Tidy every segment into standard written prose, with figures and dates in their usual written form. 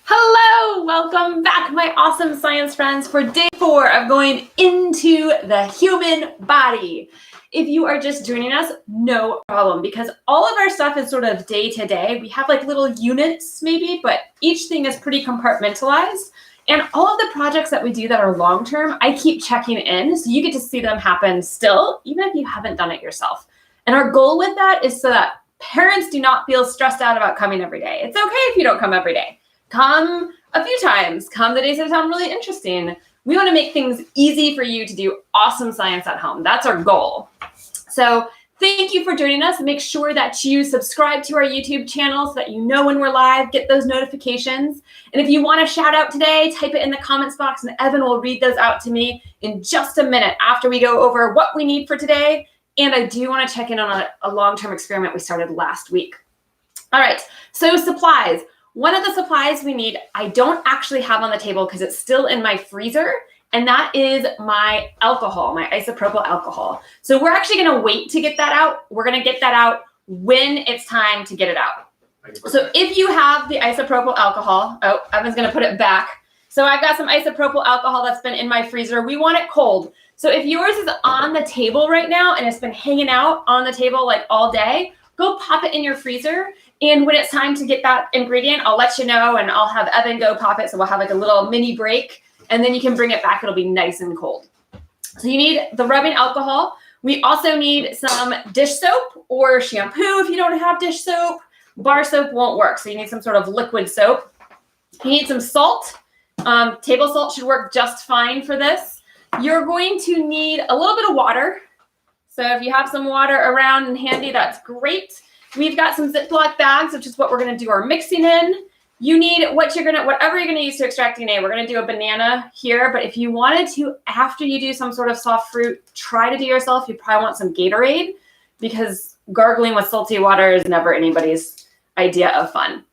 Hello, welcome back, my awesome science friends, for day 4 of going into the human body. If you are just joining us, no problem, because all of our stuff is sort of day to day. We have like little units maybe, but each thing is pretty compartmentalized. And all of the projects that we do that are long-term, I keep checking in, so you get to see them happen still, even if you haven't done it yourself. And our goal with that is so that parents do not feel stressed out about coming every day. It's okay if you don't come every day. Come a few times. Come the days that sound really interesting. We want to make things easy for you to do awesome science at home. That's our goal. So thank you for joining us. Make sure that you subscribe to our YouTube channel so that you know when we're live, get those notifications. And if you want a shout out today, type it in the comments box and Evan will read those out to me in just a minute after we go over what we need for today. And I do want to check in on a long-term experiment we started last week. All right, so supplies. One of the supplies we need, I don't actually have on the table because it's still in my freezer, and that is my alcohol, my isopropyl alcohol. So we're actually going to wait to get that out. We're going to get that out when it's time to get it out. So if you have the isopropyl alcohol, oh, Evan's going to put it back. So I've got some isopropyl alcohol that's been in my freezer. We want it cold. So if yours is on the table right now and it's been hanging out on the table like all day, go pop it in your freezer. And when it's time to get that ingredient, I'll let you know and I'll have Evan go pop it. So we'll have like a little mini break and then you can bring it back. It'll be nice and cold. So you need the rubbing alcohol. We also need some dish soap or shampoo if you don't have dish soap. Bar soap won't work. So you need some sort of liquid soap. You need some salt. Table salt should work just fine for this. You're going to need a little bit of water. So if you have some water around and handy, that's great. We've got some Ziplock bags, which is what we're going to do our mixing in. You need whatever you're going to use to extract DNA. We're going to do a banana here, but if you wanted to, after you do some sort of soft fruit, try to do yourself. You probably want some Gatorade because gargling with salty water is never anybody's idea of fun.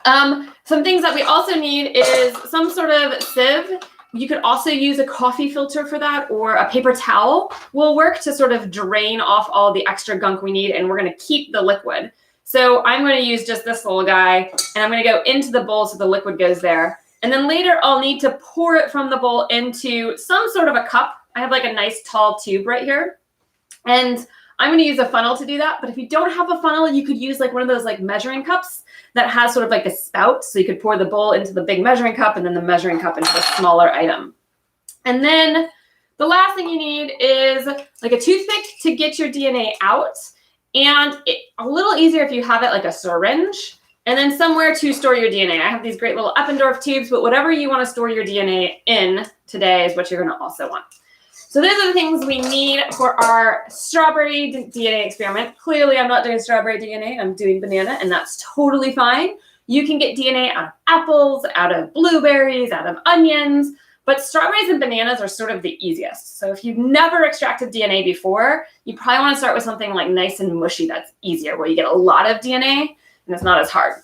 Some things that we also need is some sort of sieve. You could also use a coffee filter for that, or a paper towel will work to sort of drain off all the extra gunk we need, and we're going to keep the liquid. So I'm going to use just this little guy, and I'm going to go into the bowl so the liquid goes there. And then later I'll need to pour it from the bowl into some sort of a cup. I have like a nice tall tube right here. And I'm going to use a funnel to do that. But if you don't have a funnel, you could use like one of those like measuring cups that has sort of like a spout. So you could pour the bowl into the big measuring cup and then the measuring cup into the smaller item. And then the last thing you need is like a toothpick to get your DNA out. And a little easier if you have it like a syringe. And then somewhere to store your DNA. I have these great little Eppendorf tubes, but whatever you want to store your DNA in today is what you're going to also want. So those are the things we need for our strawberry DNA experiment. Clearly, I'm not doing strawberry DNA. I'm doing banana, and that's totally fine. You can get DNA out of apples, out of blueberries, out of onions, but strawberries and bananas are sort of the easiest. So if you've never extracted DNA before, you probably want to start with something like nice and mushy that's easier, where you get a lot of DNA, and it's not as hard.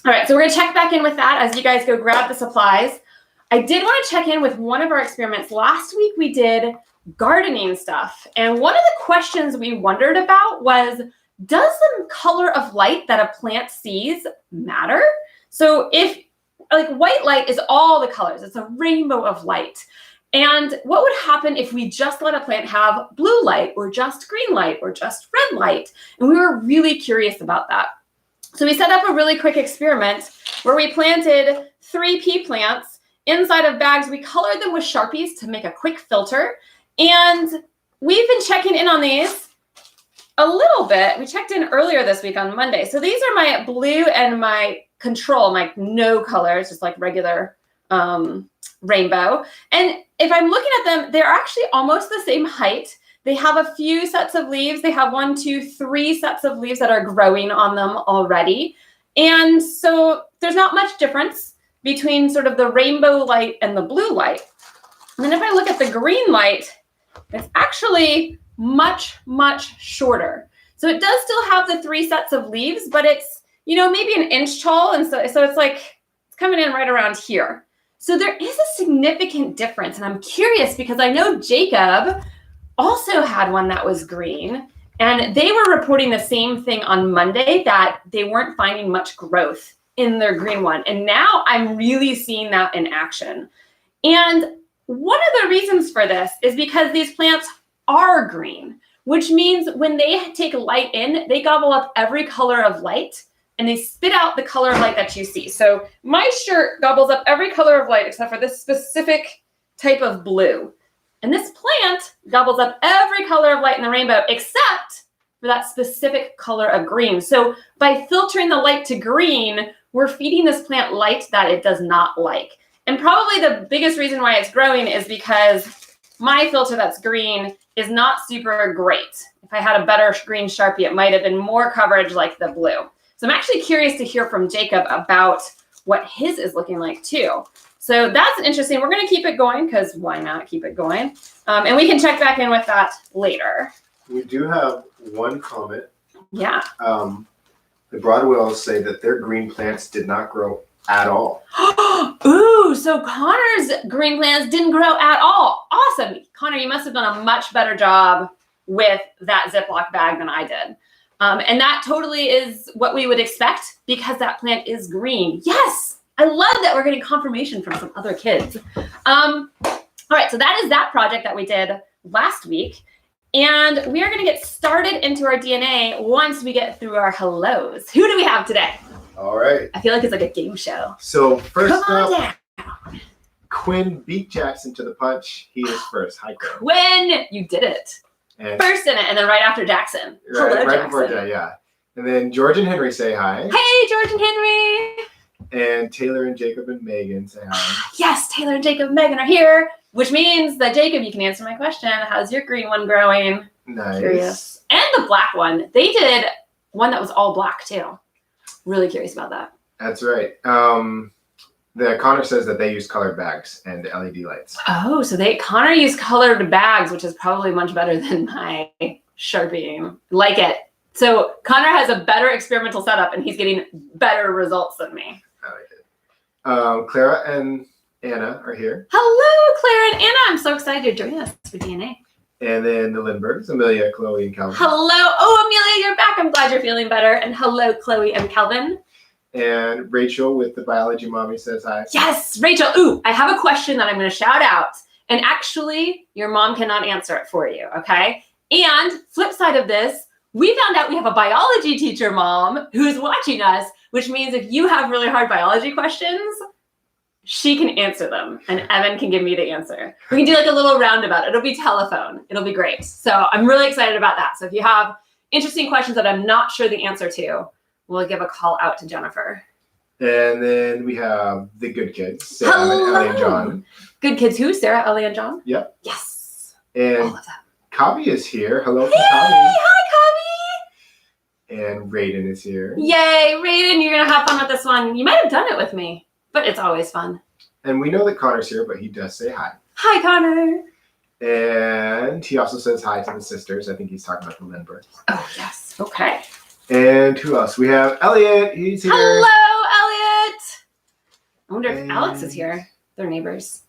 All right, so we're going to check back in with that as you guys go grab the supplies. I did want to check in with one of our experiments. Last week we did gardening stuff. And one of the questions we wondered about was, does the color of light that a plant sees matter? So if like white light is all the colors, it's a rainbow of light. And what would happen if we just let a plant have blue light or just green light or just red light? And we were really curious about that. So we set up a really quick experiment where we planted 3 pea plants inside of bags. We colored them with Sharpies to make a quick filter. And we've been checking in on these a little bit. We checked in earlier this week on Monday. So these are my blue and my control, my no colors, just like regular rainbow. And if I'm looking at them, they're actually almost the same height. They have a few sets of leaves. They have 1, 2, 3 sets of leaves that are growing on them already. And so there's not much difference between sort of the rainbow light and the blue light. And then if I look at the green light, it's actually much, much shorter. So it does still have the 3 sets of leaves, but it's, maybe an inch tall. And so it's like, it's coming in right around here. So there is a significant difference. And I'm curious because I know Jacob also had one that was green. And they were reporting the same thing on Monday, that they weren't finding much growth in their green one. And now I'm really seeing that in action. And one of the reasons for this is because these plants are green, which means when they take light in, they gobble up every color of light and they spit out the color of light that you see. So my shirt gobbles up every color of light except for this specific type of blue. And this plant gobbles up every color of light in the rainbow except for that specific color of green. So by filtering the light to green, we're feeding this plant light that it does not like. And probably the biggest reason why it's growing is because my filter that's green is not super great. If I had a better green Sharpie, it might have been more coverage like the blue. So I'm actually curious to hear from Jacob about what his is looking like too. So that's interesting. We're going to keep it going because why not keep it going? And we can check back in with that later. We do have one comment. Yeah. The Broadwells say that their green plants did not grow at all. Ooh, so Connor's green plants didn't grow at all. Awesome. Connor, you must have done a much better job with that Ziploc bag than I did. And that totally is what we would expect because that plant is green. Yes, I love that we're getting confirmation from some other kids. All right, so that is that project that we did last week. And we are going to get started into our DNA once we get through our hellos. Who do we have today? All right. I feel like it's like a game show. So first Come on up, down. Quinn beat Jackson to the punch. He is first. Hi, Quinn. Quinn, you did it. And first in it, and then right after Jackson. Hello, right Jackson. before that, yeah. And then George and Henry say hi. Hey, George and Henry. And Taylor and Jacob and Megan say hi. Yes, Taylor and Jacob and Megan are here, which means that Jacob, you can answer my question. How's your green one growing? Nice. Curious. And the black one. They did one that was all black too. Really curious about that. That's right. The Connor says that they use colored bags and LED lights. Oh, so Connor used colored bags, which is probably much better than my Sharpieing. Like it. So Connor has a better experimental setup and he's getting better results than me. I like it. Clara and Anna are here. Hello, Clara and Anna. I'm so excited you're joining us for DNA. And then the Lindberghs, Amelia, Chloe, and Calvin. Hello. Oh, Amelia, you're back. I'm glad you're feeling better. And hello, Chloe and Calvin. And Rachel with the biology mommy says hi. Yes, Rachel. Ooh, I have a question that I'm going to shout out. And actually, your mom cannot answer it for you, okay? And flip side of this, we found out we have a biology teacher mom who's watching us, which means if you have really hard biology questions, she can answer them and Evan can give me the answer. We can do like a little roundabout. It'll be telephone. It'll be great. So I'm really excited about that. So if you have interesting questions that I'm not sure the answer to, we'll give a call out to Jennifer. And then we have the good kids, Sarah and Ellie and John. Good kids who? Sarah, Ellie, and John? Yep. Yes. And all of them. Kavi is here. Hello, Hey, Kavi. hi, And Raiden is here. Yay, Raiden, you're going to have fun with this one. You might have done it with me, but it's always fun. And we know that Connor's here, but he does say hi. Hi, Connor. And he also says hi to the sisters. I think he's talking about the Lindberghs. Oh, yes. Okay. And who else? We have Elliot. He's here. Hello, Elliot. I wonder if Alex is here. They're neighbors.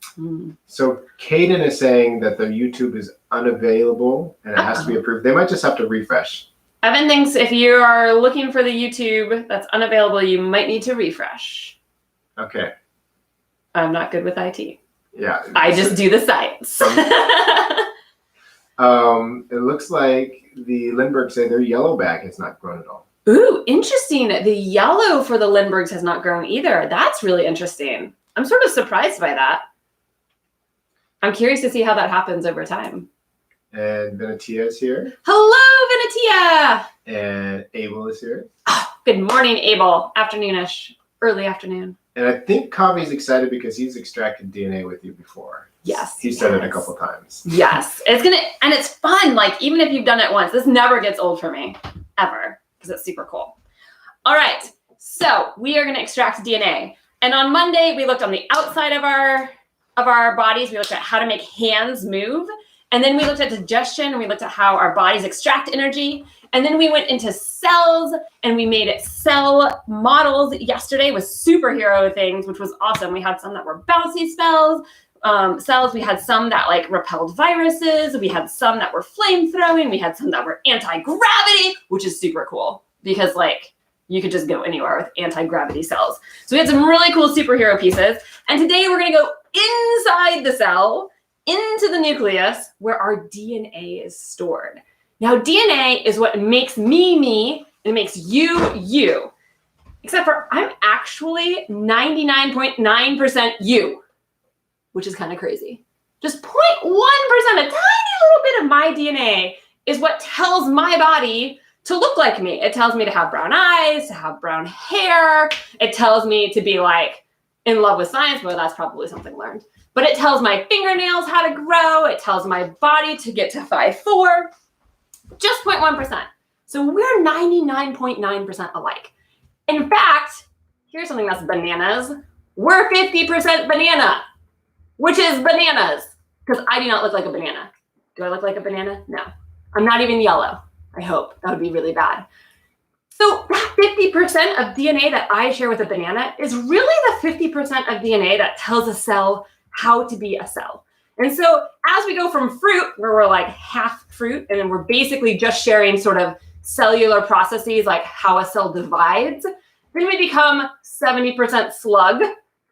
So Caden is saying that the YouTube is unavailable and it has to be approved. They might just have to refresh. Evan thinks if you are looking for the YouTube that's unavailable, you might need to refresh. Okay. I'm not good with IT. Yeah. I just do the science. It looks like the Lindberghs say their yellow bag has not grown at all. Ooh, interesting. The yellow for the Lindberghs has not grown either. That's really interesting. I'm sort of surprised by that. I'm curious to see how that happens over time. And Venetia is here. Hello, Venetia. And Abel is here. Oh, good morning, Abel. Afternoonish. Early afternoon. And I think Kavi's excited because he's extracted DNA with you before. Yes. He said it a couple times. Yes. And it's fun. Like, even if you've done it once, this never gets old for me. Ever. Because it's super cool. All right. So we are going to extract DNA. And on Monday, we looked on the outside of our bodies. We looked at how to make hands move. And then we looked at digestion, and we looked at how our bodies extract energy. And then we went into cells, and we made cell models yesterday with superhero things, which was awesome. We had some that were bouncy cells. We had some that like repelled viruses. We had some that were flame throwing. We had some that were anti-gravity, which is super cool because like you could just go anywhere with anti-gravity cells. So we had some really cool superhero pieces. And today we're going to go inside the cell, into the nucleus, where our DNA is stored. Now, DNA is what makes me, me, and makes you, you. Except for I'm actually 99.9% you, which is kind of crazy. Just 0.1%, a tiny little bit of my DNA is what tells my body to look like me. It tells me to have brown eyes, to have brown hair. It tells me to be like in love with science, but that's probably something learned. But it tells my fingernails how to grow. It tells my body to get to 5'4", just 0.1%. So we're 99.9% alike. In fact, here's something that's bananas. We're 50% banana, which is bananas, because I do not look like a banana. Do I look like a banana? No. I'm not even yellow, I hope. That would be really bad. So that 50% of DNA that I share with a banana is really the 50% of DNA that tells a cell how to be a cell. And so as we go from fruit, where we're like half fruit, and then we're basically just sharing sort of cellular processes like how a cell divides, then we become 70% slug,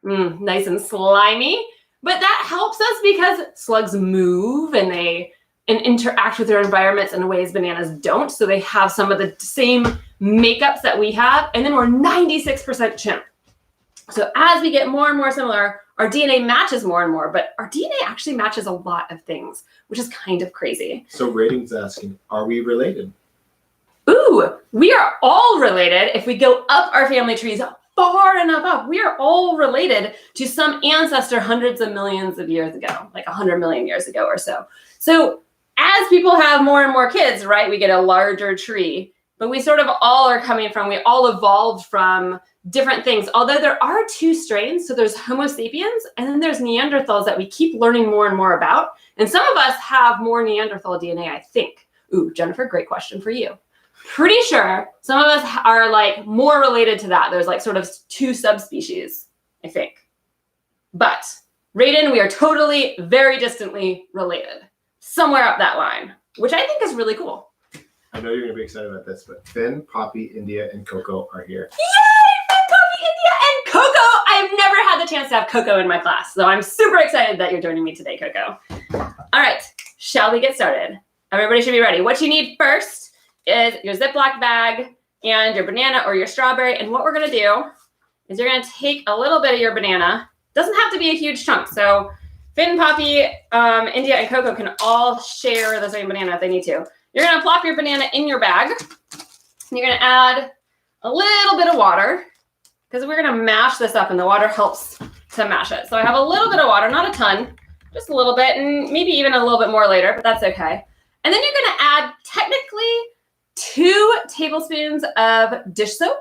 nice and slimy. But that helps us because slugs move and they interact with their environments in ways bananas don't. So they have some of the same makeups that we have. And then we're 96% chimp. So as we get more and more similar, our DNA matches more and more, but our DNA actually matches a lot of things, which is kind of crazy. So Ratings asking, are we related? Ooh, we are all related. If we go up our family trees far enough up, we are all related to some ancestor hundreds of millions of years ago, like 100 million years ago or so. So as people have more and more kids, right, we get a larger tree, but we sort of all are coming from, we all evolved from different things. Although there are two strains, so there's Homo sapiens and then there's Neanderthals that we keep learning more and more about. And some of us have more Neanderthal DNA, I think. Ooh, Jennifer, great question for you. Pretty sure some of us are like more related to that. There's like sort of two subspecies, I think. But Raiden, we are totally very distantly related. Somewhere up that line, which I think is really cool. I know you're going to be excited about this, but Finn, Poppy, India, and Coco are here. Yay! Finn, Poppy, India, and Coco! I've never had the chance to have Coco in my class, so I'm super excited that you're joining me today, Coco. All right, shall we get started? Everybody should be ready. What you need first is your Ziplock bag and your banana or your strawberry. And what we're going to do is you're going to take a little bit of your banana. Doesn't have to be a huge chunk. So Finn, Poppy, India, and Coco can all share the same banana if they need to. You're going to plop your banana in your bag. And you're going to add a little bit of water because we're going to mash this up and the water helps to mash it. So I have a little bit of water, not a ton, just a little bit, and maybe even a little bit more later, but that's okay. And then you're going to add technically 2 tablespoons of dish soap,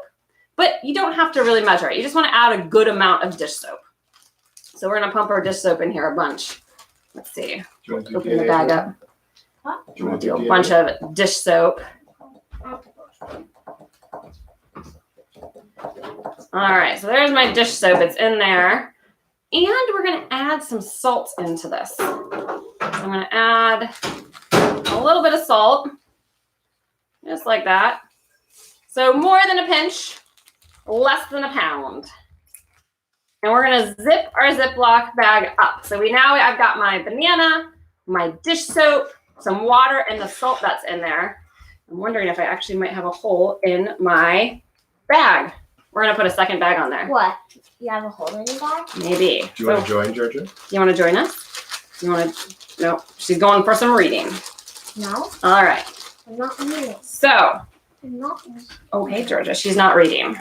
but you don't have to really measure it. You just want to add a good amount of dish soap. So we're going to pump our dish soap in here a bunch. Let's see. Open the bag up. Do you want to do a bunch of dish soap. All right, so there's my dish soap. It's in there. And we're going to add some salt into this. So I'm going to add a little bit of salt, just like that. So more than a pinch, less than a pound. And we're going to zip our Ziploc bag up. So I've got my banana, my dish soap, some water, and the salt that's in there. I'm wondering if I actually might have a hole in my bag. We're going to put a second bag on there. What? You have a hole in your bag? Maybe. Do you want to join, Georgia? You want to join us? You want to? No, she's going for some reading. No. All right. I'm not reading. So. I'm not reading. Okay, Georgia, she's not reading.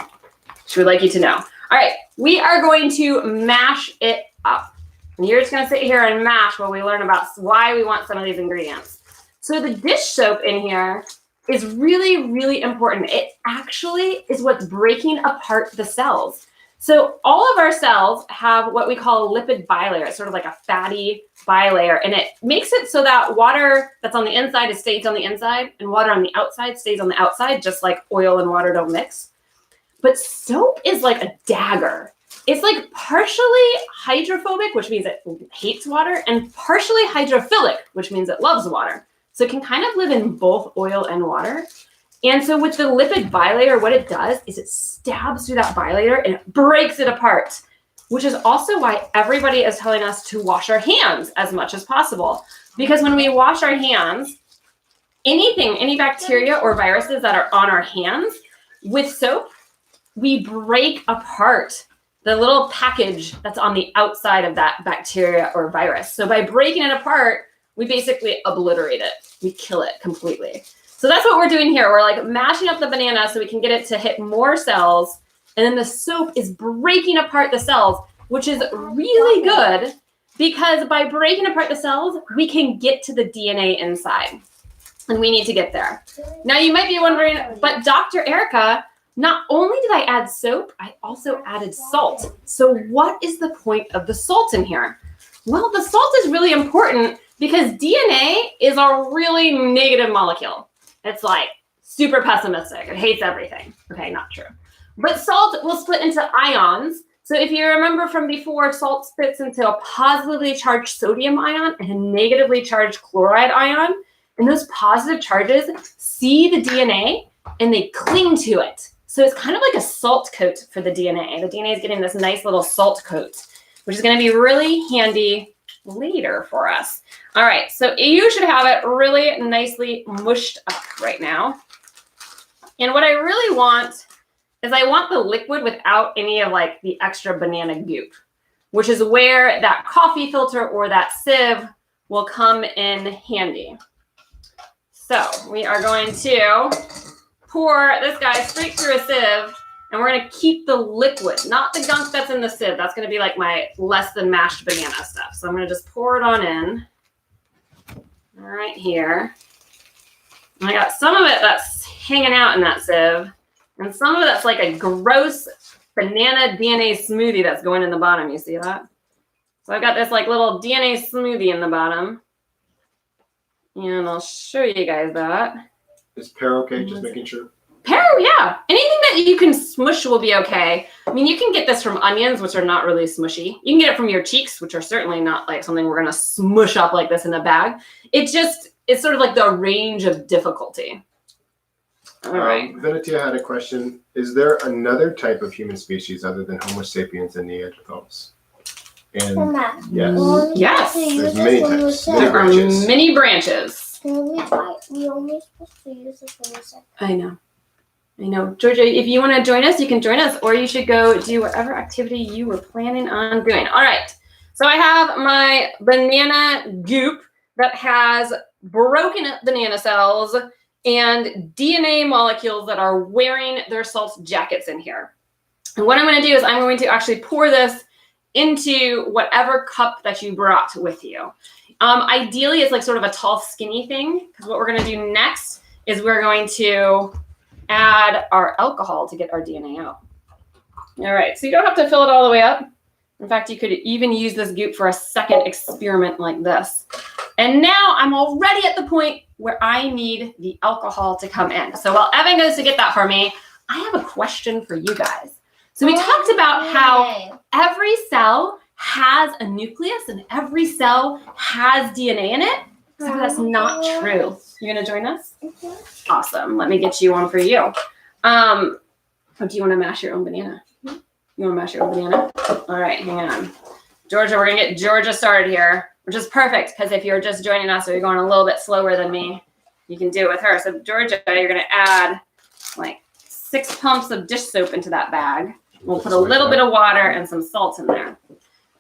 She would like you to know. All right, we are going to mash it up. And you're just going to sit here and mash while we learn about why we want some of these ingredients. So the dish soap in here is really, really important. It actually is what's breaking apart the cells. So all of our cells have what we call a lipid bilayer. It's sort of like a fatty bilayer, and it makes it so that water that's on the inside stays on the inside, and water on the outside stays on the outside, just like oil and water don't mix. But soap is like a dagger. It's like partially hydrophobic, which means it hates water, and partially hydrophilic, which means it loves water. So it can kind of live in both oil and water. And so with the lipid bilayer, what it does is it stabs through that bilayer and it breaks it apart, which is also why everybody is telling us to wash our hands as much as possible. Because when we wash our hands, any bacteria or viruses that are on our hands, with soap, we break apart the little package that's on the outside of that bacteria or virus. So by breaking it apart, we basically obliterate it. We kill it completely. So that's what we're doing here. We're like mashing up the banana so we can get it to hit more cells. And then the soap is breaking apart the cells, which is really good because by breaking apart the cells, we can get to the DNA inside. And we need to get there. Now you might be wondering, but Dr. Erica, not only did I add soap, I also added salt. So what is the point of the salt in here? Well, the salt is really important because DNA is a really negative molecule. It's like super pessimistic. It hates everything. Okay, not true. But salt will split into ions. So if you remember from before, salt splits into a positively charged sodium ion and a negatively charged chloride ion. And those positive charges see the DNA and they cling to it. So it's kind of like a salt coat for the DNA. The DNA is getting this nice little salt coat, which is going to be really handy later for us. All right, so you should have it really nicely mushed up right now. And what I really want is I want the liquid without any of like the extra banana goop, which is where that coffee filter or that sieve will come in handy. So we are going to pour this guy straight through a sieve, and we're going to keep the liquid, not the gunk that's in the sieve. That's going to be like my less than mashed banana stuff. So I'm going to just pour it on in right here. And I got some of it that's hanging out in that sieve, and some of it that's like a gross banana DNA smoothie that's going in the bottom. You see that? So I've got this like little DNA smoothie in the bottom. And I'll show you guys that. Is pear okay? Just making sure. Pear, yeah. Anything that you can smush will be okay. I mean, you can get this from onions, which are not really smushy. You can get it from your cheeks, which are certainly not like something we're going to smush up like this in a bag. It's sort of like the range of difficulty. All right. Venetia had a question. Is there another type of human species other than Homo sapiens and Neanderthals? And yes. Yes. There's many types. There are many branches. We only supposed to use this one second. I know. Georgia, if you want to join us, you can join us, or you should go do whatever activity you were planning on doing. All right. So I have my banana goop that has broken up banana cells and DNA molecules that are wearing their salt jackets in here. And what I'm going to do is I'm going to actually pour this into whatever cup that you brought with you. Ideally, it's like sort of a tall, skinny thing, because what we're going to do next is we're going to add our alcohol to get our DNA out. All right, so you don't have to fill it all the way up. In fact, you could even use this goop for a second experiment like this. And now I'm already at the point where I need the alcohol to come in. So while Evan goes to get that for me, I have a question for you guys. So we talked about how every cell has a nucleus and every cell has DNA in it. So that's not true. You're going to join us? Mm-hmm. Awesome. Let me get you one for you. Oh, do you want to mash your own banana? You want to mash your own banana? All right, hang on. Georgia, we're going to get Georgia started here, which is perfect because if you're just joining us or you're going a little bit slower than me, you can do it with her. So Georgia, you're going to add like 6 pumps of dish soap into that bag. We'll put a little bit of water and some salt in there.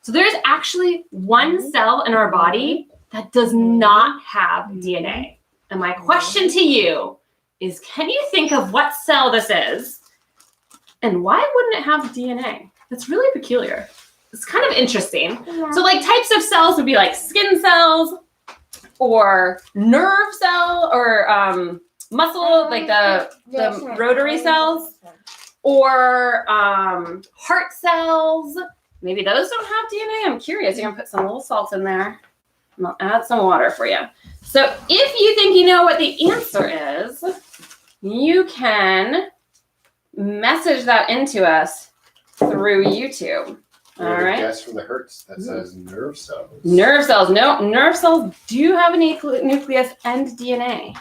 So there's actually one cell in our body that does not have DNA. And my question to you is, can you think of what cell this is? And why wouldn't it have DNA? That's really peculiar. It's kind of interesting. Yeah. So like types of cells would be like skin cells or nerve cell or muscle, like the rotary cells, or heart cells. Maybe those don't have DNA. I'm curious. You're going to put some little salt in there. And I'll add some water for you. So if you think you know what the answer is, you can message that into us through YouTube. All right. Guess from the Hertz that says nerve cells. Nerve cells. No, nerve cells do have a nucleus and DNA.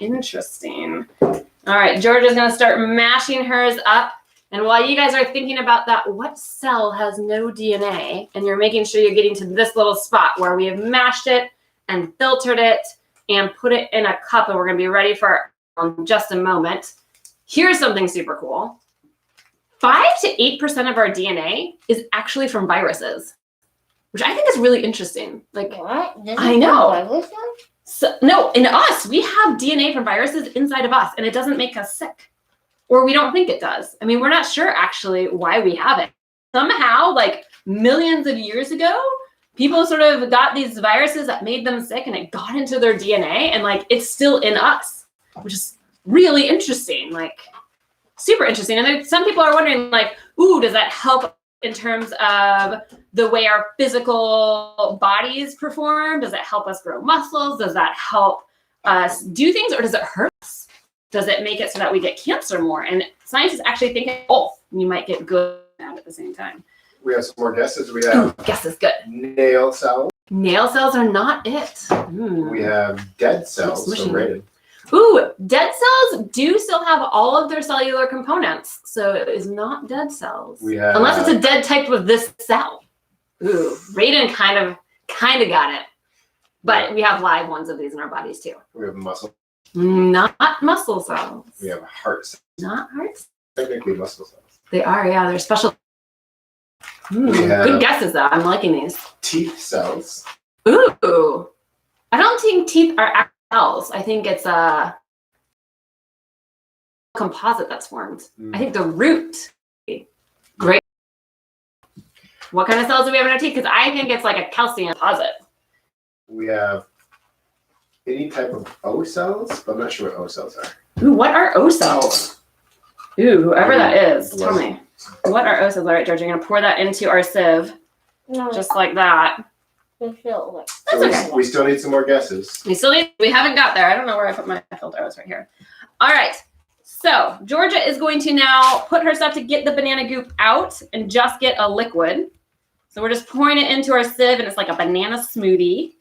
Interesting. All right, Georgia's going to start mashing hers up. And while you guys are thinking about that, what cell has no DNA? And you're making sure you're getting to this little spot where we have mashed it and filtered it and put it in a cup. And we're going to be ready for in just a moment. Here's something super cool. 5 to 8% of our DNA is actually from viruses, which I think is really interesting. Like, What? I know. So, no, in us, we have DNA from viruses inside of us, and it doesn't make us sick. Or we don't think it does. I mean, we're not sure actually why we have it. Somehow, like millions of years ago, people sort of got these viruses that made them sick, and it got into their DNA, and like it's still in us, which is really interesting, like super interesting. And then some people are wondering, like, ooh, does that help in terms of the way our physical bodies perform? Does it help us grow muscles? Does that help us do things, or does it hurt us? Does it make it so that we get cancer more? And scientists actually think both. You might get good at the same time. We have some more guesses. We have guess is good. nail cells. Nail cells are not it. We have dead cells. So rated. Ooh, dead cells do still have all of their cellular components. So it is not dead cells. We have, unless it's a dead type of this cell. Ooh, Raiden kind of got it. But we have live ones of these in our bodies too. We have muscle. Not muscle cells. We have heart cells. Not heart cells. Technically muscle cells. They are, yeah. They're special. Good guesses, though. I'm liking these. Teeth cells. Ooh. I don't think teeth are actual cells. I think it's a composite that's formed. I think the root. Great. What kind of cells do we have in our teeth? Because I think it's like a calcium deposit. We have any type of O cells, but I'm not sure what O cells are. Ooh, what are O cells? Ooh, whoever that is, tell me. What are O cells? All right, George, you're going to pour that into our sieve. No, Just like that. I feel like That's okay. We still need some more guesses. We haven't got there. I don't know where I put my filter. It's right here. All right. So Georgia is going to now put her stuff to get the banana goop out and just get a liquid. So we're just pouring it into our sieve, and it's like a banana smoothie.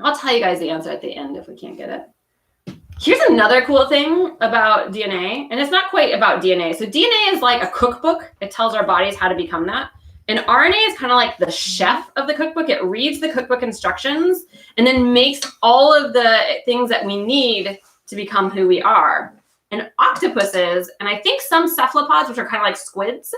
I'll tell you guys the answer at the end if we can't get it. Here's another cool thing about DNA, and it's not quite about DNA. So DNA is like a cookbook. It tells our bodies how to become that. And RNA is kind of like the chef of the cookbook. It reads the cookbook instructions and then makes all of the things that we need to become who we are. And octopuses, and I think some cephalopods, which are kind of like squids,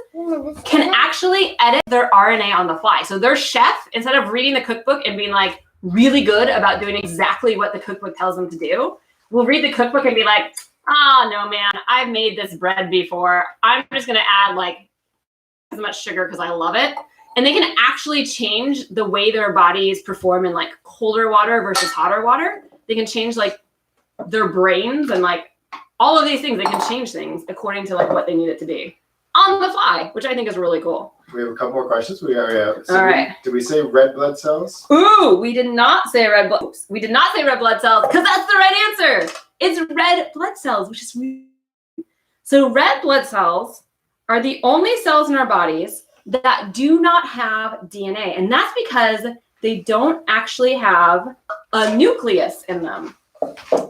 can actually edit their RNA on the fly. So their chef, instead of reading the cookbook and being like really good about doing exactly what the cookbook tells them to do, will read the cookbook and be like, oh no, man, I've made this bread before. I'm just going to add like as much sugar because I love it. And they can actually change the way their bodies perform in like colder water versus hotter water. They can change like their brains and like all of these things. They can change things according to like what they need it to be on the fly, which I think is really cool. We have a couple more questions. We are. All right. Did we say red blood cells? Ooh, we did not say red blood. We did not say red blood cells because that's the right answer. It's red blood cells, which is weird. So red blood cells are the only cells in our bodies that do not have DNA. And that's because they don't actually have a nucleus in them.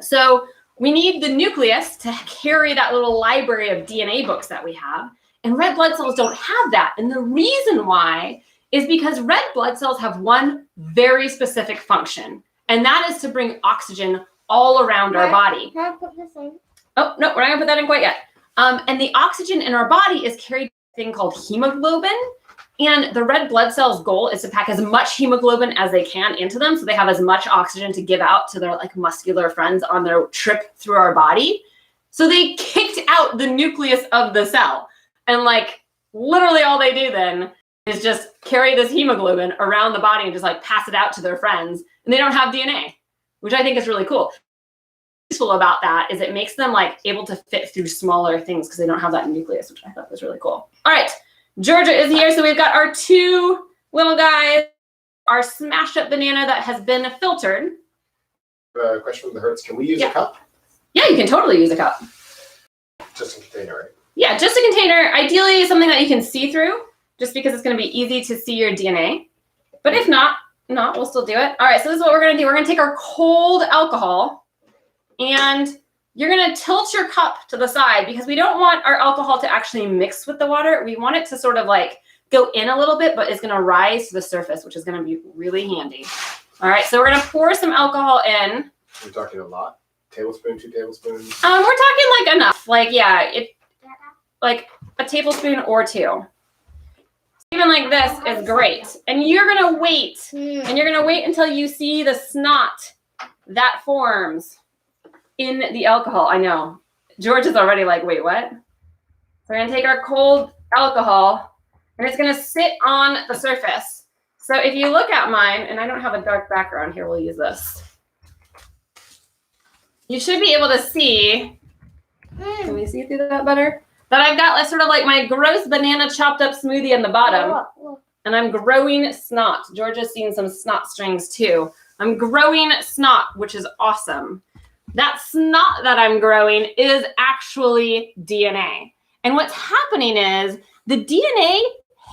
So we need the nucleus to carry that little library of DNA books that we have. And red blood cells don't have that. And the reason why is because red blood cells have one very specific function. And that is to bring oxygen all around our body. Can I put this in? Oh, no, we're not going to put that in quite yet. And the oxygen in our body is carried by a thing called hemoglobin. And the red blood cells' goal is to pack as much hemoglobin as they can into them so they have as much oxygen to give out to their like muscular friends on their trip through our body. So they kicked out the nucleus of the cell. And like literally all they do then is just carry this hemoglobin around the body and just like pass it out to their friends. And they don't have DNA, which I think is really cool. Useful about that is it makes them like able to fit through smaller things because they don't have that nucleus, which I thought was really cool. All right, Georgia is here. So we've got our two little guys, our smashed up banana that has been filtered. Question from the Hertz. Can we use a cup? Yeah, you can totally use a cup. Just a container, right? Yeah, just a container. Ideally something that you can see through just because it's going to be easy to see your DNA. But if not, not, we'll still do it. All right, so this is what we're gonna do. We're gonna take our cold alcohol and you're gonna tilt your cup to the side because we don't want our alcohol to actually mix with the water. We want it to sort of like go in a little bit, but it's gonna rise to the surface, which is gonna be really handy. All right, so we're gonna pour some alcohol in. You're talking a lot? Tablespoon, 2 tablespoons? We're talking like enough. Like, yeah, like a tablespoon or 2. Even like this is great. And you're gonna wait. And you're gonna wait until you see the snot that forms in the alcohol. I know. George is already like, wait, what? So we're gonna take our cold alcohol and it's gonna sit on the surface. So if you look at mine, and I don't have a dark background here, we'll use this. You should be able to see, can we see through that better? That I've got like, sort of like my gross banana chopped up smoothie in the bottom. And I'm growing snot. Georgia's seen some snot strings too. I'm growing snot, which is awesome. That snot that I'm growing is actually DNA. And what's happening is the DNA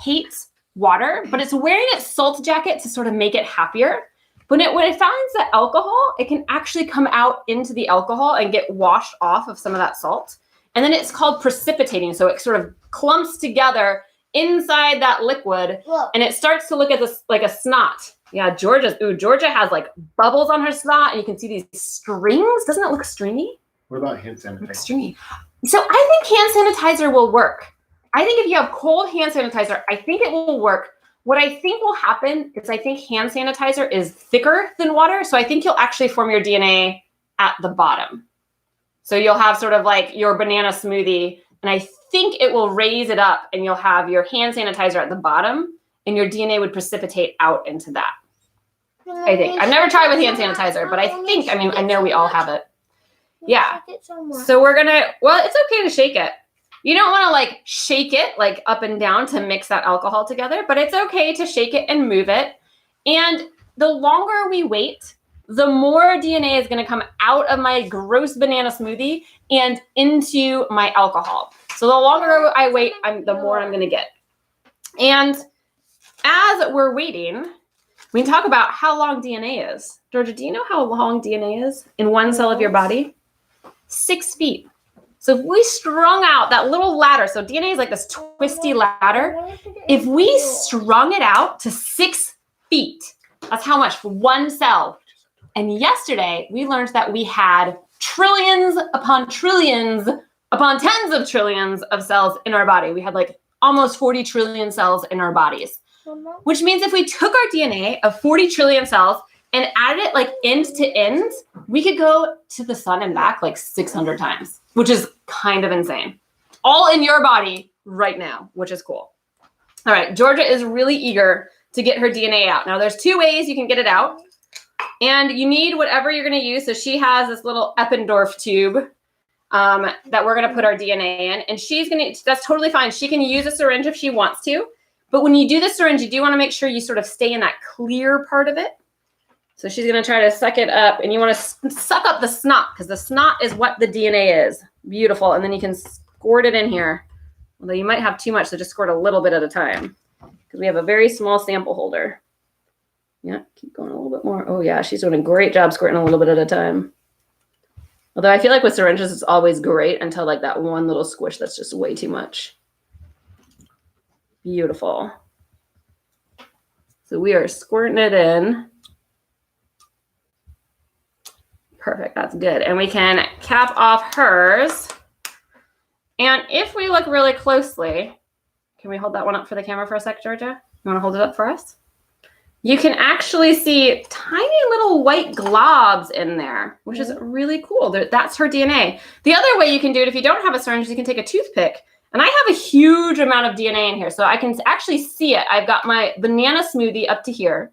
hates water, but it's wearing its salt jacket to sort of make it happier. But when it finds the alcohol, it can actually come out into the alcohol and get washed off of some of that salt. And then it's called precipitating. So it sort of clumps together inside that liquid and it starts to look at this like a snot. Yeah, Georgia has like bubbles on her snot and you can see these strings. Doesn't it look stringy? What about hand sanitizer? Stringy. So I think hand sanitizer will work. I think if you have cold hand sanitizer, I think it will work. What I think will happen is I think hand sanitizer is thicker than water. So I think you'll actually form your DNA at the bottom. So you'll have sort of like your banana smoothie, and I think it will raise it up and you'll have your hand sanitizer at the bottom and your DNA would precipitate out into that. I think. I've never tried with hand sanitizer, but I think, I know we all have it. Yeah. So we're gonna, well, it's okay to shake it. You don't want to like shake it like up and down to mix that alcohol together, but it's okay to shake it and move it. And the longer we wait, the more DNA is going to come out of my gross banana smoothie and into my alcohol. So the longer I wait, the more I'm going to get. And as we're waiting, we can talk about how long DNA is. Georgia, do you know how long DNA is in one cell of your body? 6 feet. So if we strung out that little ladder, so DNA is like this twisty ladder. If we strung it out to 6 feet, that's how much for one cell. And yesterday, we learned that we had trillions upon trillions upon tens of trillions of cells in our body. We had like almost 40 trillion cells in our bodies, which means if we took our DNA of 40 trillion cells and added it like end to end, we could go to the sun and back like 600 times, which is kind of insane. All in your body right now, which is cool. All right, Georgia is really eager to get her DNA out. Now, there's 2 ways you can get it out. And you need whatever you're going to use. So she has this little Eppendorf tube that we're going to put our DNA in. And she's going to, that's totally fine. She can use a syringe if she wants to. But when you do the syringe, you do want to make sure you sort of stay in that clear part of it. So she's going to try to suck it up. And you want to suck up the snot because the snot is what the DNA is. Beautiful. And then you can squirt it in here. Although you might have too much, so just squirt a little bit at a time because we have a very small sample holder. Yeah, keep going a little bit more. Oh, yeah, she's doing a great job squirting a little bit at a time. Although I feel like with syringes, it's always great until like that one little squish that's just way too much. Beautiful. So we are squirting it in. Perfect, that's good. And we can cap off hers. And if we look really closely, can we hold that one up for the camera for a sec, Georgia? You want to hold it up for us? You can actually see tiny little white globs in there, which is really cool. That's her DNA. The other way you can do it if you don't have a syringe, you can take a toothpick. And I have a huge amount of DNA in here, so I can actually see it. I've got my banana smoothie up to here.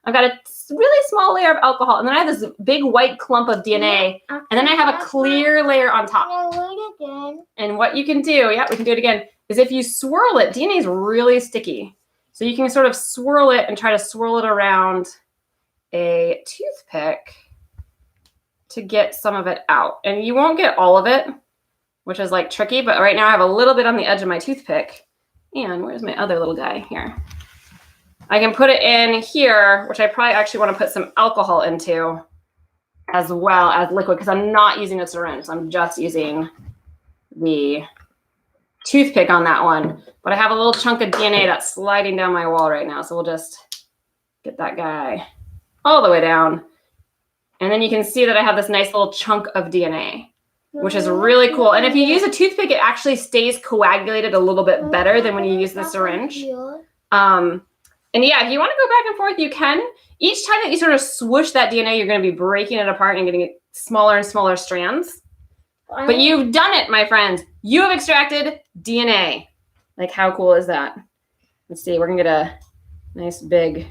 I've got a really small layer of alcohol, and then I have this big white clump of DNA, and then I have a clear layer on top. And what you can do, yeah, we can do it again, is if you swirl it, DNA is really sticky. So you can sort of swirl it and try to swirl it around a toothpick to get some of it out. And you won't get all of it, which is like tricky, but right now I have a little bit on the edge of my toothpick. And where's my other little guy here? I can put it in here, which I probably actually want to put some alcohol into as well as liquid because I'm not using a syringe. I'm just using the toothpick on that one. But I have a little chunk of DNA that's sliding down my wall right now. So we'll just get that guy all the way down. And then you can see that I have this nice little chunk of DNA, which is really cool. And if you use a toothpick, it actually stays coagulated a little bit better than when you use the syringe. And yeah, if you want to go back and forth, you can. Each time that you sort of swoosh that DNA, you're going to be breaking it apart and getting it smaller and smaller strands. But you've done it, my friends. You have extracted DNA. Like, how cool is that? Let's see. We're going to get a nice big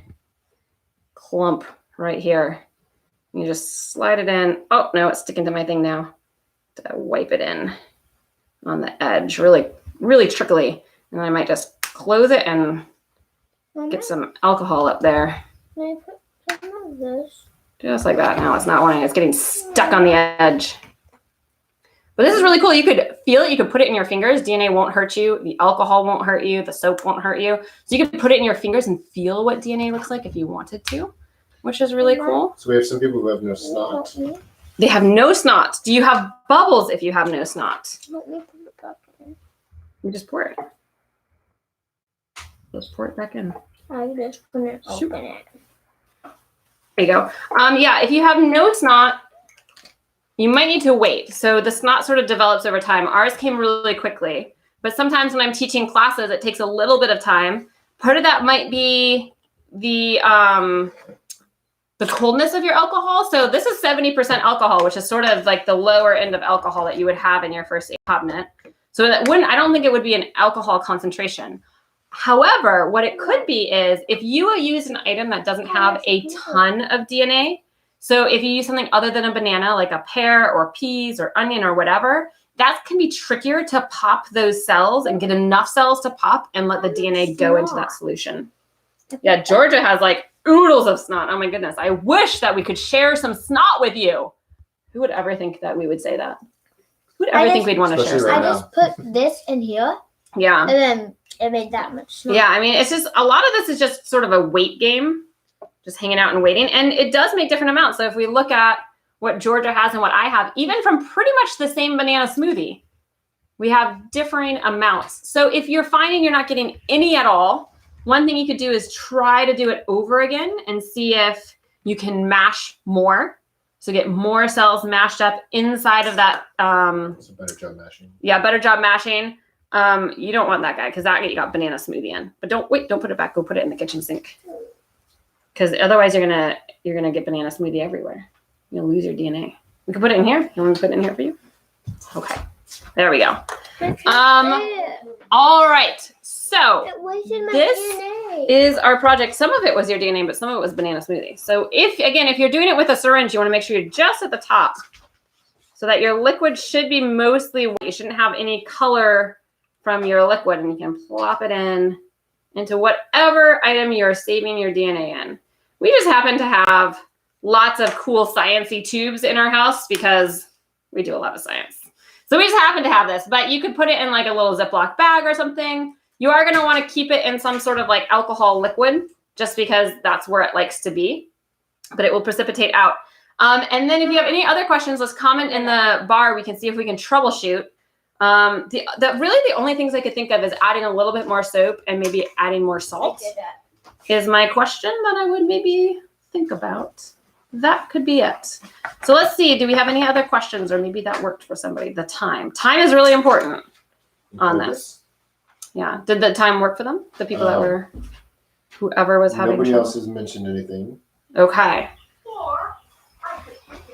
clump right here. You just slide it in. Oh, no, it's sticking to my thing now. To wipe it in on the edge. Really, really trickly. And then I might just close it and get some alcohol up there. Can I put some of this? Just like that. No, it's not wanting. It's getting stuck on the edge. But this is really cool. You could feel it. You could put it in your fingers. DNA won't hurt you. The alcohol won't hurt you. The soap won't hurt you. So you could put it in your fingers and feel what DNA looks like if you wanted to, which is really cool. So we have some people who have no snot. They have no snot. Do you have bubbles if you have no snot? Let me put it back in. You just pour it. Just pour it back in. I just put it open it. There you go. Yeah, if you have no snot, you might need to wait. So the snot sort of develops over time. Ours came really quickly, but sometimes when I'm teaching classes, it takes a little bit of time. Part of that might be the coldness of your alcohol. So this is 70% alcohol, which is sort of like the lower end of alcohol that you would have in your first aid cabinet. So that I don't think it would be an alcohol concentration. However, what it could be is if you use an item that doesn't have a ton of DNA, so if you use something other than a banana, like a pear or peas or onion or whatever, that can be trickier to pop those cells and get enough cells to pop and let the DNA go into that solution. Yeah, Georgia has like oodles of snot. Oh my goodness. I wish that we could share some snot with you. Who would ever think that we would say that? Who would ever think we'd want to share right I snot? just put this in here. Yeah. And then it made that much snot. Yeah, I mean, it's just a lot of this is just sort of a weight game, just hanging out and waiting. And it does make different amounts. So if we look at what Georgia has and what I have, even from pretty much the same banana smoothie, we have differing amounts. So if you're finding you're not getting any at all, one thing you could do is try to do it over again and see if you can mash more. So get more cells mashed up inside of that. It's a better job mashing. Yeah, better job mashing. You don't want that guy because that you got banana smoothie in. But don't put it back. Go put it in the kitchen sink. Because otherwise you're gonna get banana smoothie everywhere. You'll lose your DNA. We can put it in here. You want me to put it in here for you? Okay. There we go. All right. So this is our project. Some of it was your DNA, but some of it was banana smoothie. So if you're doing it with a syringe, you want to make sure you're just at the top so that your liquid should be mostly white. You shouldn't have any color from your liquid, and you can plop it into whatever item you're saving your DNA in. We just happen to have lots of cool sciencey tubes in our house because we do a lot of science. So we just happen to have this, but you could put it in like a little Ziplock bag or something. You are going to want to keep it in some sort of like alcohol liquid just because that's where it likes to be, but it will precipitate out. And then if you have any other questions, let's comment in the bar. We can see if we can troubleshoot. The only things I could think of is adding a little bit more soap and maybe adding more salt is my question that I would maybe think about. That could be it. So let's see. Do we have any other questions, or maybe that worked for somebody? The time. Time is really important on this. Yeah. Did the time work for them? The people that were, whoever was having Nobody trouble? else has mentioned anything. Okay.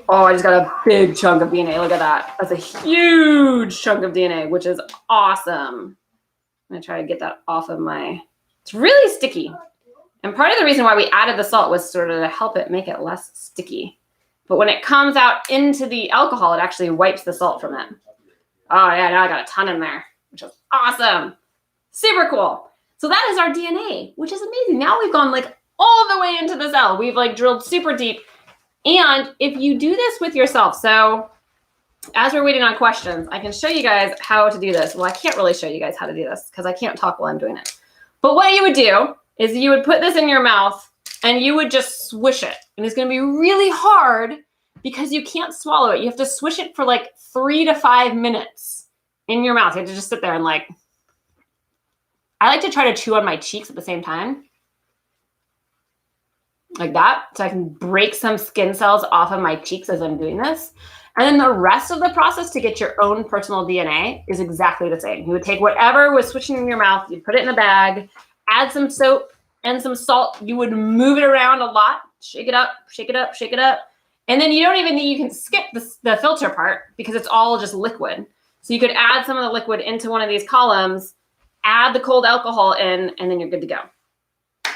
Oh, I just got a big chunk of DNA. Look at that. That's a huge chunk of DNA, which is awesome. I'm going to try to get that off of it's really sticky. And part of the reason why we added the salt was sort of to help it make it less sticky. But when it comes out into the alcohol, it actually wipes the salt from it. Oh yeah, now I got a ton in there, which is awesome. Super cool. So that is our DNA, which is amazing. Now we've gone like all the way into the cell. We've like drilled super deep. And if you do this with yourself, so as we're waiting on questions, I can show you guys how to do this. Well, I can't really show you guys how to do this because I can't talk while I'm doing it. But what you would do is you would put this in your mouth and you would just swish it. And it's going to be really hard because you can't swallow it. You have to swish it for like 3 to 5 minutes in your mouth. You have to just sit there and like, I like to try to chew on my cheeks at the same time. Like that. So I can break some skin cells off of my cheeks as I'm doing this. And then the rest of the process to get your own personal DNA is exactly the same. You would take whatever was swishing in your mouth, you put it in a bag, add some soap and some salt. You would move it around a lot, shake it up, shake it up, shake it up. And then you don't even need, you can skip the filter part because it's all just liquid. So you could add some of the liquid into one of these columns, add the cold alcohol in, and then you're good to go.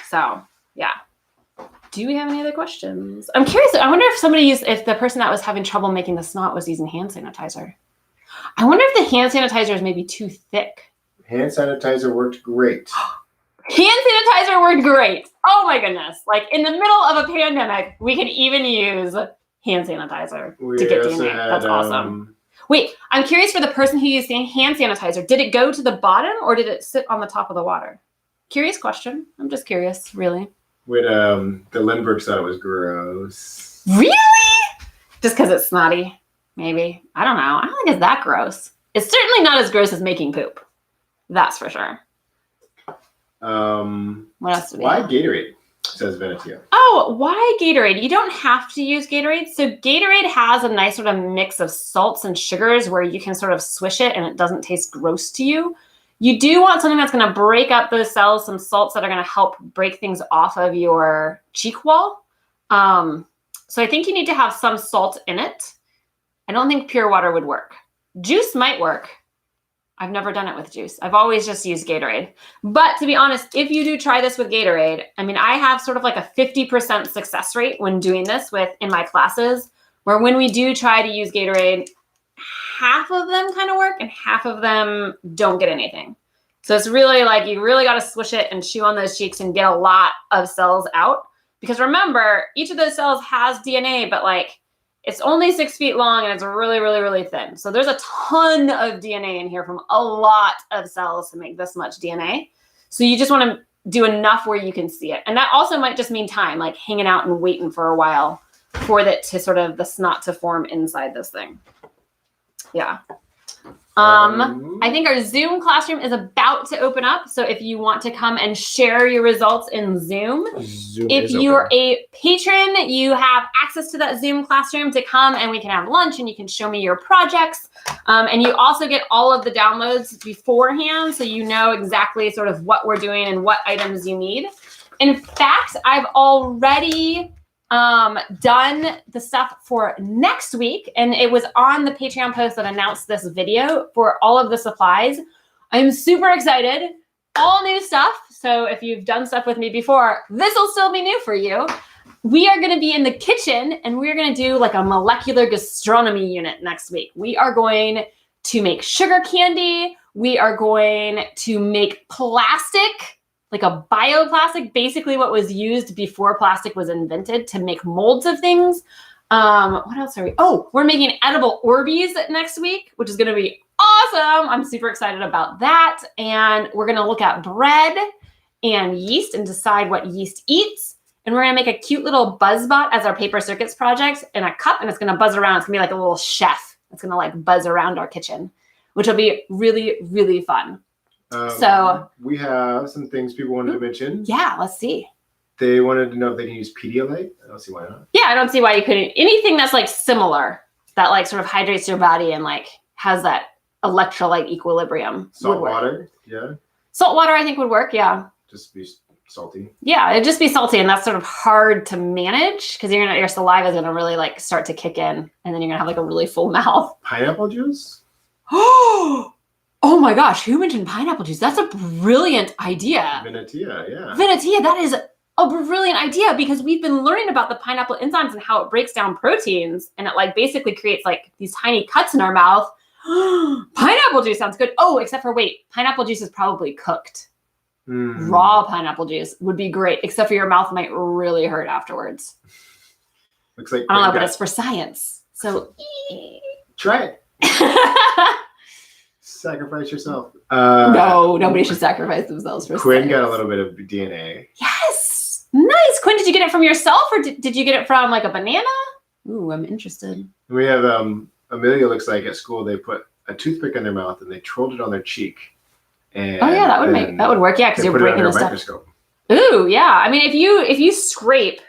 So yeah. Do we have any other questions? I'm curious. I wonder if the person that was having trouble making the snot was using hand sanitizer. I wonder if the hand sanitizer is maybe too thick. Hand sanitizer worked great. Hand sanitizer worked great. Oh my goodness. Like in the middle of a pandemic, we could even use hand sanitizer to get DNA. That's awesome. Wait, I'm curious for the person who used hand sanitizer. Did it go to the bottom or did it sit on the top of the water? Curious question. I'm just curious, really. With the Lindberghs thought it was gross. Really? Just because it's snotty, maybe. I don't know. I don't think it's that gross. It's certainly not as gross as making poop. That's for sure. What else do we have? Gatorade? Says Venetia. Oh, why Gatorade? You don't have to use Gatorade. So Gatorade has a nice sort of mix of salts and sugars where you can sort of swish it and it doesn't taste gross to you. You do want something that's going to break up those cells, some salts that are going to help break things off of your cheek wall. So I think you need to have some salt in it. I don't think pure water would work. Juice might work. I've never done it with juice. I've always just used Gatorade. But to be honest, if you do try this with Gatorade, I mean, I have sort of like a 50% success rate when doing this in my classes, where when we do try to use Gatorade, half of them kind of work and half of them don't get anything. So it's really like you really got to swish it and chew on those cheeks and get a lot of cells out. Because remember, each of those cells has DNA, but like it's only 6 feet long and it's really, really, really thin. So there's a ton of DNA in here from a lot of cells to make this much DNA. So you just want to do enough where you can see it. And that also might just mean time, like hanging out and waiting for a while for that to sort of the snot to form inside this thing. Yeah. I think our Zoom classroom is about to open up. So if you want to come and share your results in Zoom if you're a patron, you have access to that Zoom classroom to come and we can have lunch and you can show me your projects. And you also get all of the downloads beforehand. So you know exactly sort of what we're doing and what items you need. In fact, I've already done the stuff for next week, and it was on the Patreon post that announced this video for all of the supplies. I'm super excited. All new stuff. So if you've done stuff with me before, this will still be new for you. We are going to be in the kitchen and we're going to do like a molecular gastronomy unit next week. We are going to make sugar candy. We are going to make plastic, like a bioplastic, basically what was used before plastic was invented to make molds of things. What else are we? Oh, we're making edible Orbeez next week, which is going to be awesome. I'm super excited about that. And we're going to look at bread and yeast and decide what yeast eats. And we're going to make a cute little BuzzBot as our paper circuits project in a cup. And it's going to buzz around. It's going to be like a little chef. It's going to like buzz around our kitchen, which will be really, really fun. So we have some things people wanted to mention. Yeah, let's see. They wanted to know if they can use Pedialyte. I don't see why not. Yeah, I don't see why you couldn't. Anything that's like similar, that like sort of hydrates your body and like has that electrolyte equilibrium. Salt water, yeah. Salt water, I think would work. Yeah. Just be salty. Yeah, it'd just be salty, and that's sort of hard to manage because your saliva is gonna really like start to kick in, and then you're gonna have like a really full mouth. Pineapple juice. Oh my gosh, who mentioned pineapple juice? That's a brilliant idea. Venetia, yeah. Venetia, that is a brilliant idea because we've been learning about the pineapple enzymes and how it breaks down proteins and it like basically creates like these tiny cuts in our mouth. Pineapple juice sounds good. Oh, except for wait, pineapple juice is probably cooked. Raw pineapple juice would be great, except for your mouth might really hurt afterwards. Looks like I don't know, but it's for science. So try it. sacrifice yourself. No, nobody should sacrifice themselves for Quinn science. got a little bit of DNA. Yes. Nice. Quinn, did you get it from yourself or did you get it from like a banana? Ooh, I'm interested. We have Amelia looks like at school they put a toothpick in their mouth and they trolled it on their cheek. And oh yeah, that would work. Yeah, because you're breaking the stuff. Microscope. Ooh, yeah. I mean, if you scrape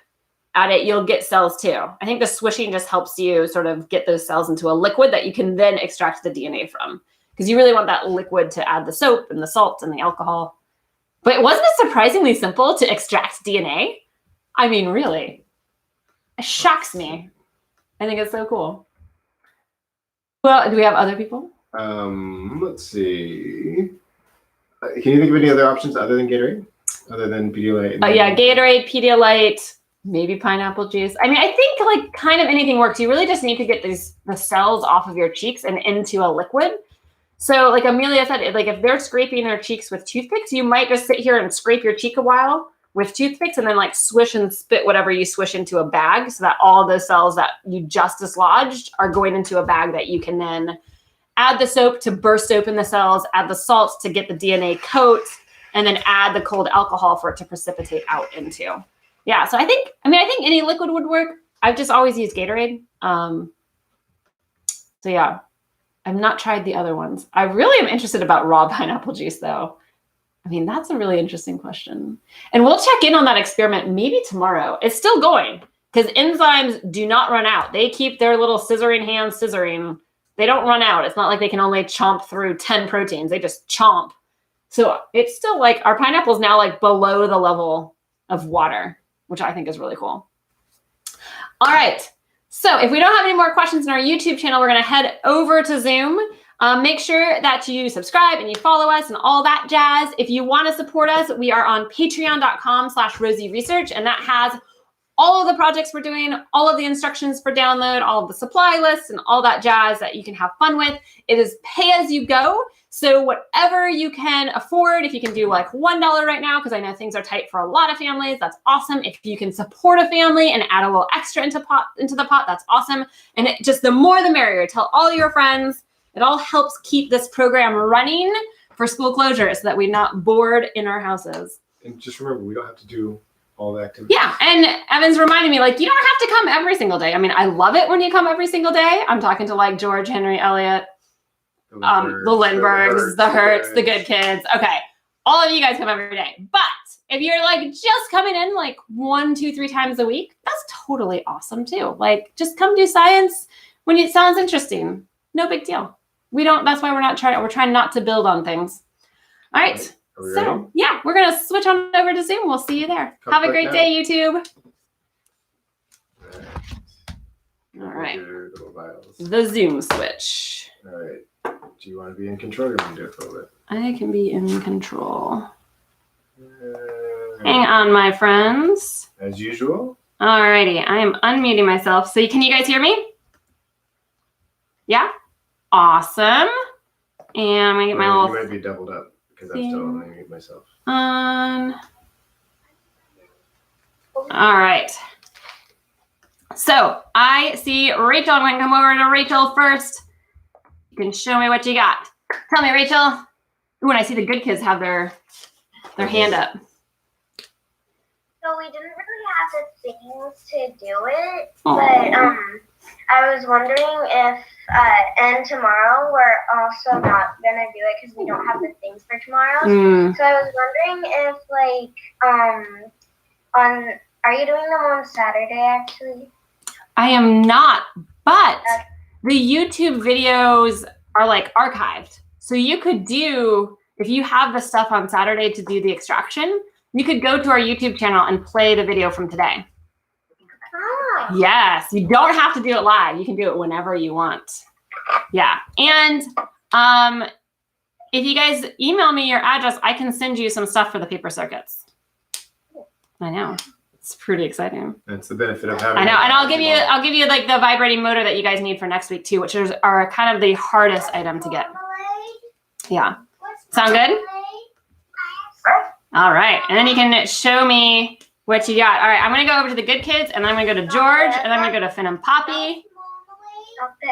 at it, you'll get cells too. I think the swishing just helps you sort of get those cells into a liquid that you can then extract the DNA from. Because you really want that liquid to add the soap and the salt and the alcohol. But wasn't it surprisingly simple to extract DNA? I mean, really. It shocks me. I think it's so cool. Well, do we have other people? Let's see. Can you think of any other options other than Gatorade? Other than Pedialyte? Yeah, Gatorade, Pedialyte, maybe pineapple juice. I mean, I think like kind of anything works. You really just need to get the cells off of your cheeks and into a liquid. So like Amelia said, like if they're scraping their cheeks with toothpicks, you might just sit here and scrape your cheek a while with toothpicks and then like swish and spit whatever you swish into a bag so that all the cells that you just dislodged are going into a bag that you can then add the soap to burst open the cells, add the salts to get the DNA coat, and then add the cold alcohol for it to precipitate out into. Yeah, so I think any liquid would work. I've just always used Gatorade. So yeah, I've not tried the other ones. I really am interested about raw pineapple juice though. I mean, that's a really interesting question. And we'll check in on that experiment maybe tomorrow. It's still going because enzymes do not run out. They keep their little scissoring hands scissoring. They don't run out. It's not like they can only chomp through 10 proteins. They just chomp. So it's still like our pineapple is now like below the level of water, which I think is really cool. All right. So if we don't have any more questions in our YouTube channel, we're going to head over to Zoom. Make sure that you subscribe and you follow us and all that jazz. If you want to support us, we are on patreon.com/RosieResearch, and that has all of the projects we're doing, all of the instructions for download, all of the supply lists and all that jazz that you can have fun with. It is pay as you go. So whatever you can afford, if you can do like $1 right now, because I know things are tight for a lot of families, that's awesome. If you can support a family and add a little extra into the pot, that's awesome. And just the more the merrier. Tell all your friends. It all helps keep this program running for school closure so that we're not bored in our houses. And just remember, we don't have to do all the activities. Yeah, and Evan's reminding me, like, you don't have to come every single day. I mean, I love it when you come every single day. I'm talking to like George, Henry, Elliot, the Lindberghs, the Hertz, the good kids. Okay, all of you guys come every day. But if you're like just coming in like 1, 2, 3 times a week, that's totally awesome too. Like, just come do science when it sounds interesting. No big deal. That's why we're trying not to build on things. All right. So yeah, we're going to switch on over to Zoom. We'll see you there. Have a great day, YouTube. All right. The Zoom switch. All right. Do you want to be in control or you want to do it for a little bit? I can be in control. Hang on, my friends. As usual. All righty. I am unmuting myself. So can you guys hear me? Yeah? Awesome. And I'm going to get my little... You might be doubled up because I'm still unmuting myself. All right. So I see Rachel. I'm going to come over to Rachel first. You can show me what you got. Tell me, Rachel. Ooh, and I see the good kids have their hand up. So we didn't really have the things to do it, but I was wondering if, and tomorrow we're also not gonna do it because we don't have the things for tomorrow. So I was wondering if, like, are you doing them on Saturday actually? I am not, but the YouTube videos are like archived. So you could do, if you have the stuff on Saturday to do the extraction, you could go to our YouTube channel and play the video from today. Oh. Yes, you don't have to do it live. You can do it whenever you want. Yeah, and if you guys email me your address, I can send you some stuff for the paper circuits. I know. It's pretty exciting. That's the benefit of having. I know, and I'll give you like the vibrating motor that you guys need for next week too, which are kind of the hardest item to get. Yeah. Sound good? All right, and then you can show me what you got. All right, I'm gonna go over to the good kids, and then I'm gonna go to George, and then I'm gonna go to Finn and Poppy.